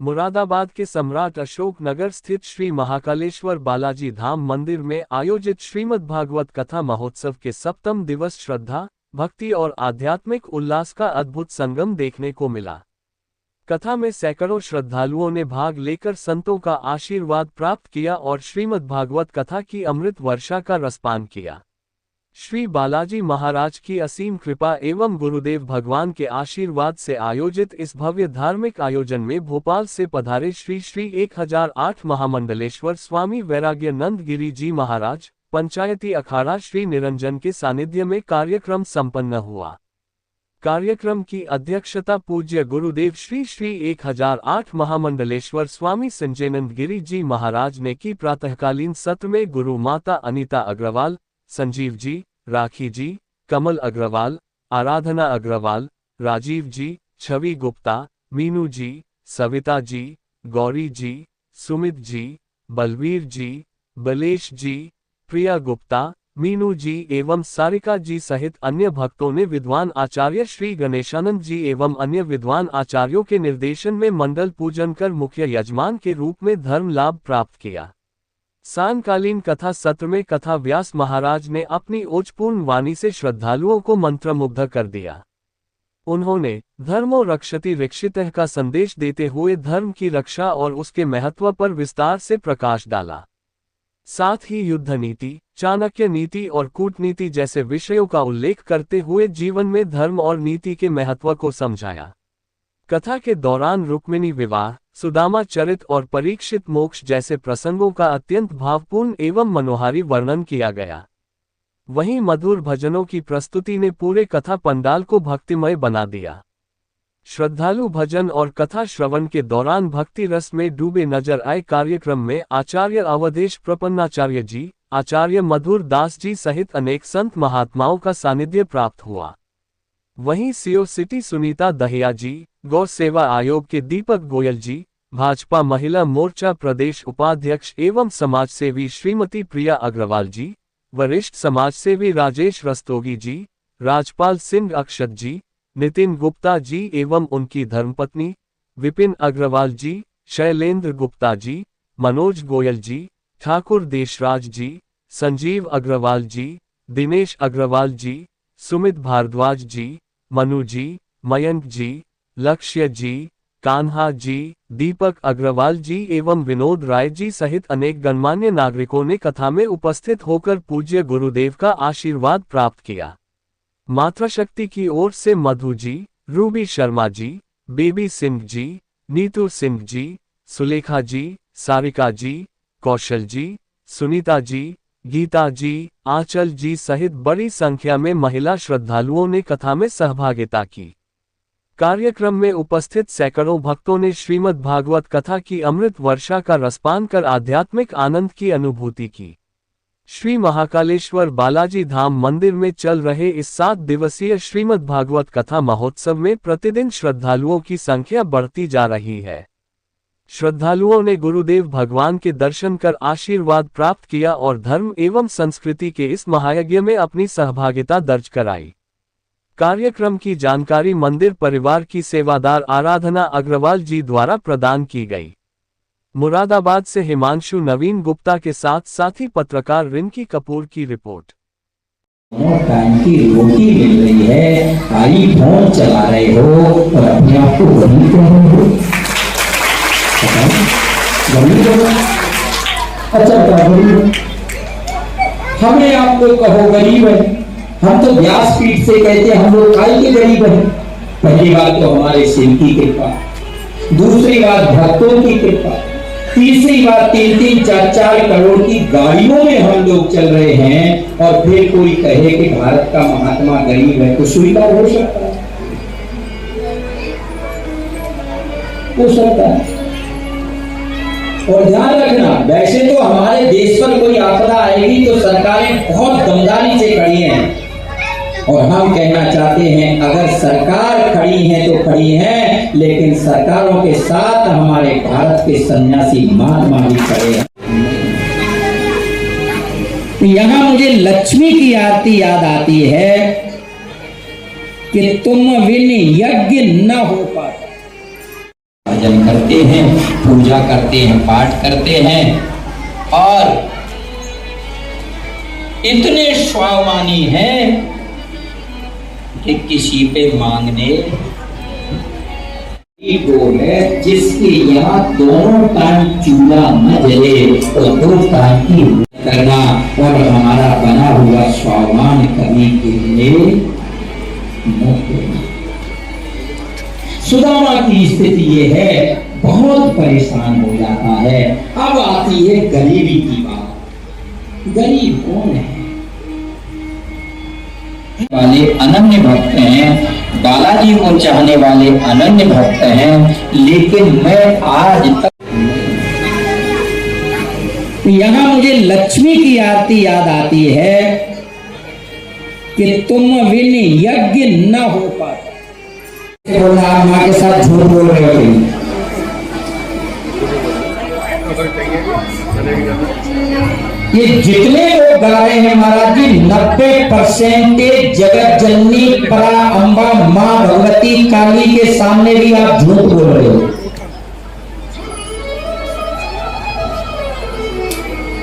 मुरादाबाद के सम्राट अशोक नगर स्थित श्री महाकालेश्वर बालाजी धाम मंदिर में आयोजित श्रीमद् भागवत कथा महोत्सव के 7वें दिवस श्रद्धा, भक्ति और आध्यात्मिक उल्लास का अद्भुत संगम देखने को मिला। कथा में सैकड़ों श्रद्धालुओं ने भाग लेकर संतों का आशीर्वाद प्राप्त किया और श्रीमद् भागवत कथा की अमृत वर्षा का रसपान किया। श्री बालाजी महाराज की असीम कृपा एवं गुरुदेव भगवान के आशीर्वाद से आयोजित इस भव्य धार्मिक आयोजन में भोपाल से पधारे श्री 1008 महामंडलेश्वर स्वामी वैराग्यानंद गिरी जी महाराज, पंचायती अखाड़ा श्री निरंजन के सानिध्य में कार्यक्रम संपन्न हुआ। कार्यक्रम की अध्यक्षता पूज्य गुरुदेव श्री 1008 महामंडलेश्वर स्वामी संजयनंद गिरी जी महाराज ने की। प्रातःकालीन सत्र में गुरु माता अनीता अग्रवाल, संजीव जी, राखी जी, कमल अग्रवाल, आराधना अग्रवाल, राजीव जी, छवि गुप्ता, मीनू जी, सविता जी, गौरी जी, सुमित जी, बलवीर जी, बलेश जी, प्रिया गुप्ता, मीनू जी एवं सारिका जी सहित अन्य भक्तों ने विद्वान आचार्य श्री गणेशानंद जी एवं अन्य विद्वान आचार्यों के निर्देशन में मंडल पूजन कर मुख्य यजमान के रूप में धर्म लाभ प्राप्त किया। सायंकालीन कथा सत्र में कथा व्यास महाराज ने अपनी ओजपूर्ण वाणी से श्रद्धालुओं को मंत्रमुग्ध कर दिया। उन्होंने धर्मो रक्षति रक्षितः का संदेश देते हुए धर्म की रक्षा और उसके महत्व पर विस्तार से प्रकाश डाला। साथ ही युद्ध नीति, चाणक्य नीति और कूटनीति जैसे विषयों का उल्लेख करते हुए जीवन में धर्म और नीति के महत्व को समझाया। कथा के दौरान रुक्मिणी विवाह, सुदामा चरित और परीक्षित मोक्ष जैसे प्रसंगों का अत्यंत भावपूर्ण एवं मनोहारी वर्णन किया गया। वहीं मधुर भजनों की प्रस्तुति ने पूरे कथा पंडाल को भक्तिमय बना दिया। श्रद्धालु भजन और कथा श्रवण के दौरान भक्ति रस में डूबे नजर आए। कार्यक्रम में आचार्य अवधेश प्रपन्नाचार्य जी, आचार्य मधुर दास जी सहित अनेक संत महात्माओं का सानिध्य प्राप्त हुआ। वहीं सीओ सिटी सुनीता दहिया जी, गौ सेवा आयोग के दीपक गोयल जी, भाजपा महिला मोर्चा प्रदेश उपाध्यक्ष एवं समाजसेवी श्रीमती प्रिया अग्रवाल जी, वरिष्ठ समाजसेवी राजेश रस्तोगी जी, राजपाल सिंह अक्षत जी, नितिन गुप्ता जी एवं उनकी धर्मपत्नी, विपिन अग्रवाल जी, शैलेंद्र गुप्ता जी, मनोज गोयल जी, ठाकुर देशराज जी, संजीव अग्रवाल जी, दिनेश अग्रवाल जी, सुमित भारद्वाज जी, मनु जी, मयंक जी, लक्ष्य जी, कान्हा जी, दीपक अग्रवाल जी एवं विनोद राय जी सहित अनेक गणमान्य नागरिकों ने कथा में उपस्थित होकर पूज्य गुरुदेव का आशीर्वाद प्राप्त किया। मातृशक्ति की ओर से मधु जी, रूबी शर्मा जी, बेबी सिंह जी, नीतू सिंह जी, सुलेखा जी, सारिका जी, कौशल जी, सुनीता जी, गीता जी, आंचल जी सहित बड़ी संख्या में महिला श्रद्धालुओं ने कथा में सहभागिता की। कार्यक्रम में उपस्थित सैकड़ों भक्तों ने श्रीमद् भागवत कथा की अमृत वर्षा का रसपान कर आध्यात्मिक आनंद की अनुभूति की। श्री महाकालेश्वर बालाजी धाम मंदिर में चल रहे इस 7 दिवसीय श्रीमद् भागवत कथा महोत्सव में प्रतिदिन श्रद्धालुओं की संख्या बढ़ती जा रही है। श्रद्धालुओं ने गुरुदेव भगवान के दर्शन कर आशीर्वाद प्राप्त किया और धर्म एवं संस्कृति के इस महायज्ञ में अपनी सहभागिता दर्ज कराई। कार्यक्रम की जानकारी मंदिर परिवार की सेवादार आराधना अग्रवाल जी द्वारा प्रदान की गई। मुरादाबाद से हिमांशु नवीन गुप्ता के साथ साथी पत्रकार रिंकी कपूर की रिपोर्ट। टाइम की रोटी मिल रही है, आई फोन चला रहे हो और अपने आप को वही कहो। अच्छा हमें आप लोग कहो गरीब है, हम तो व्यासपीठ से कहते हम लोग काय के गरीब है। पहली बात तो हमारे सिंह की कृपा, दूसरी बात भक्तों की कृपा, तीसरी बात 3-3, 4-4 करोड़ की गाड़ियों में हम लोग चल रहे हैं और फिर कोई कहे कि भारत का महात्मा गरीब है तो स्वीकार हो सकता है, हो सकता है। और ध्यान रखना, वैसे तो हमारे देश पर कोई आपदा आएगी तो सरकारें बहुत दमदारी से खड़ी हैं और हम कहना चाहते हैं अगर सरकार खड़ी है तो खड़ी है, लेकिन सरकारों के साथ हमारे भारत के सन्यासी महात्मा भी खड़े हैं। यहाँ मुझे लक्ष्मी की आरती याद आती है कि तुम बिन यज्ञ न हो पाता। भजन करते हैं, पूजा करते हैं, पाठ करते हैं और इतने स्वाभिमानी हैं कि किसी पे मांगने वो है जिसके यहाँ दोनों टाइम चूल्हा न जले और 2 टाइम की करना और हमारा बना हुआ स्वाभिमान कभी के लिए न करना। सुदामा की स्थिति ये है, बहुत परेशान हो जाता है। अब आती है गरीबी की बात। गरीब कौन है? वाले अनन्य भक्त हैं, बालाजी को चाहने वाले अनन्य भक्त हैं, लेकिन मैं आज तक यहाँ मुझे लक्ष्मी की आरती याद आती है कि तुम बिन यज्ञ न हो पाता। बोलना आप माँ के साथ झूठ बोल रहे हो। ये जितने लोग गा रहे हैं महाराज जी, 90% जगत जननी परा अम्बा माँ भगवती काली के सामने भी आप झूठ बोल रहे हो।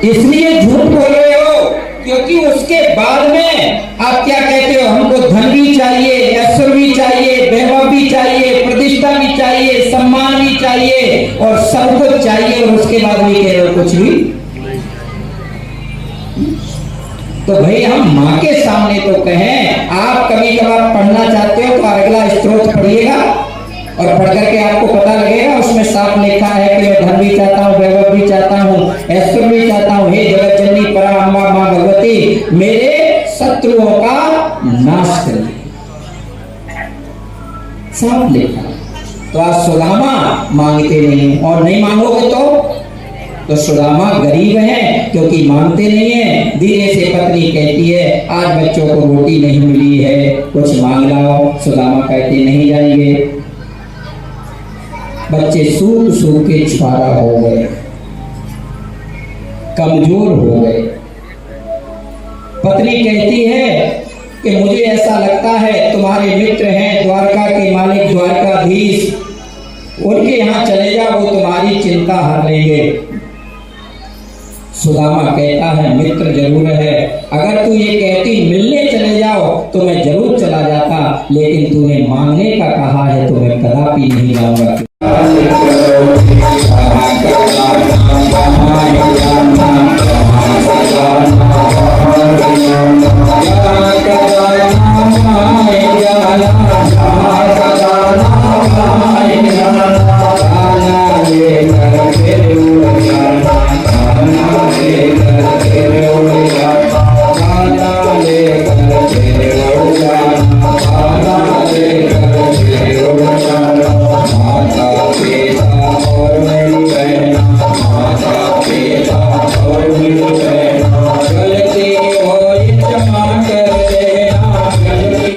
इसलिए झूठ बोल रहे हो क्योंकि उसके बाद में आप क्या कहते हो, हमको धन भी चाहिए, ऐश्वर्य भी चाहिए, वैभव भी चाहिए, प्रतिष्ठा भी चाहिए, सम्मान भी चाहिए और सब कुछ चाहिए, और उसके बाद भी कह रहे हो कुछ भी। तो भाई हम माँ के सामने तो कहें, आप कभी कभार पढ़ना चाहते हो तो अगला स्त्रोत पढ़िएगा और पढ़ करके आपको पता लगेगा, उसमें साफ लिखा है कि मैं धन भी चाहता हूँ, वैभव भी चाहता हूँ, ऐश्वर्य भी चाहता हूँ, हे जगत जननी परा अम्बा माँ भगवती मेरे शत्रुओं का नाश करिए। साफ लिखा। तो आज सुदामा मांगते नहीं, और नहीं मांगोगे तो सुदामा गरीब है क्योंकि मांगते नहीं है। धीरे से पत्नी कहती है, आज बच्चों को रोटी नहीं मिली है, कुछ मांग लाओ। सुदामा कहते नहीं जाएंगे। बच्चे सूख सूख के छुआरा हो गए, कमजोर हो गए। पत्नी कहती है कि मुझे ऐसा लगता है तुम्हारे मित्र हैं द्वारका के मालिक, द्वारकाधीश, उनके यहाँ चले जाओ, वो तुम्हारी चिंता हर लेंगे। सुदामा कहता है मित्र जरूर है, अगर तू ये कहती मिलने चले जाओ तो मैं जरूर चला जाता, लेकिन तूने मांगने का कहा है तो मैं कदापि नहीं जाऊंगा।